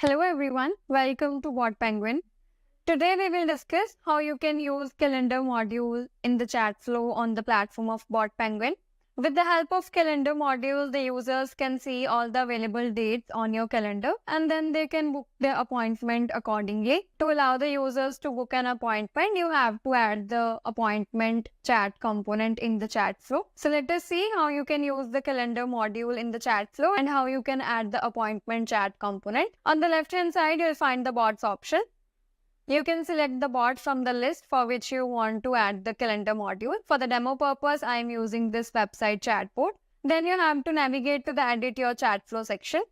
Hello everyone, welcome to BotPenguin. Today we will discuss how you can use calendar module in the Chatflow on the platform of BotPenguin. With the help of calendar module, the users can see all the available dates on your calendar and then they can book their appointment accordingly. To allow the users to book an appointment, you have to add the appointment chat component in the Chatflow. So let us see how you can use the calendar module in the Chatflow and how you can add the appointment chat component. On the left hand side, you'll find the bots option. You can select the bot from the list for which you want to add the calendar module. For the demo purpose, I am using this website Chatbot. Then you have to navigate to the Edit Your Chatflow section.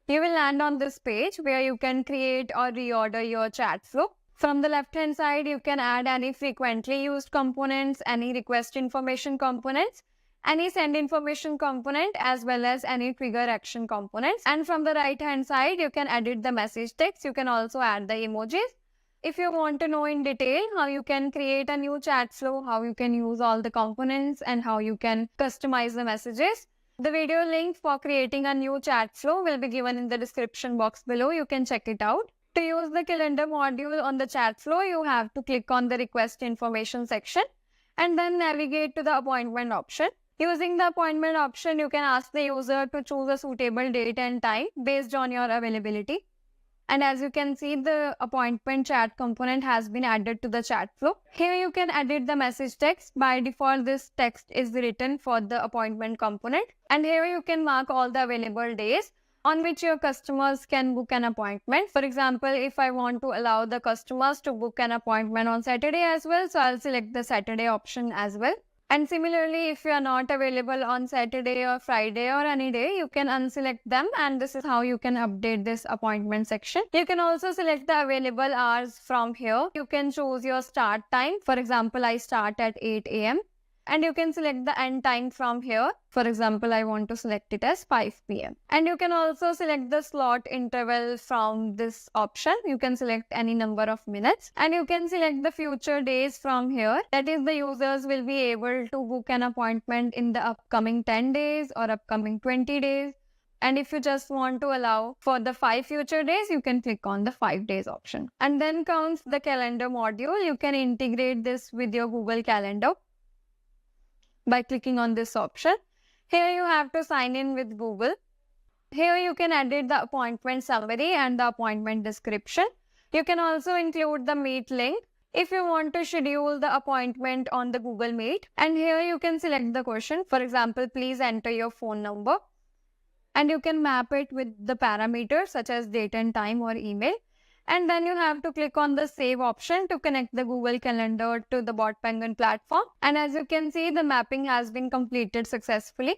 You will land on this page where you can create or reorder your Chatflow. From the left hand side, you can add any frequently used components, any request information components, any send information component, as well as any trigger action components. And from the right hand side, you can edit the message text. You can also add the emojis. If you want to know in detail how you can create a new chat flow, how you can use all the components and how you can customize the messages, the video link for creating a new chat flow will be given in the description box below. You can check it out. To use the calendar module on the chat flow, you have to click on the request information section and then navigate to the appointment option. Using the appointment option, you can ask the user to choose a suitable date and time based on your availability. And as you can see, the appointment chat component has been added to the chat flow. Here you can edit the message text. By default, this text is written for the appointment component. And here you can mark all the available days on which your customers can book an appointment. For example, if I want to allow the customers to book an appointment on Saturday as well, so I'll select the Saturday option as well. And similarly, if you are not available on Saturday or Friday or any day, you can unselect them, and this is how you can update this appointment section. You can also select the available hours from here. You can choose your start time. For example, I start at 8 a.m. And you can select the end time from here. For example, I want to select it as 5 p.m. And you can also select the slot interval from this option. You can select any number of minutes. And you can select the future days from here. That is, the users will be able to book an appointment in the upcoming 10 days or upcoming 20 days. And if you just want to allow for the 5 future days, you can click on the 5 days option. And then comes the calendar module. You can integrate this with your Google Calendar by clicking on this option. Here you have to sign in with Google. Here you can edit the appointment summary and the appointment description. You can also include the Meet link if you want to schedule the appointment on the Google Meet. And here you can select the question. For example, please enter your phone number. And you can map it with the parameters such as date and time or email. And then you have to click on the save option to connect the Google Calendar to the BotPenguin platform. And as you can see, the mapping has been completed successfully.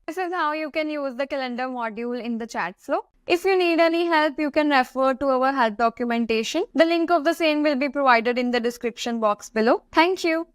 This is how you can use the calendar module in the chat flow. If you need any help, you can refer to our help documentation. The link of the same will be provided in the description box below. Thank you.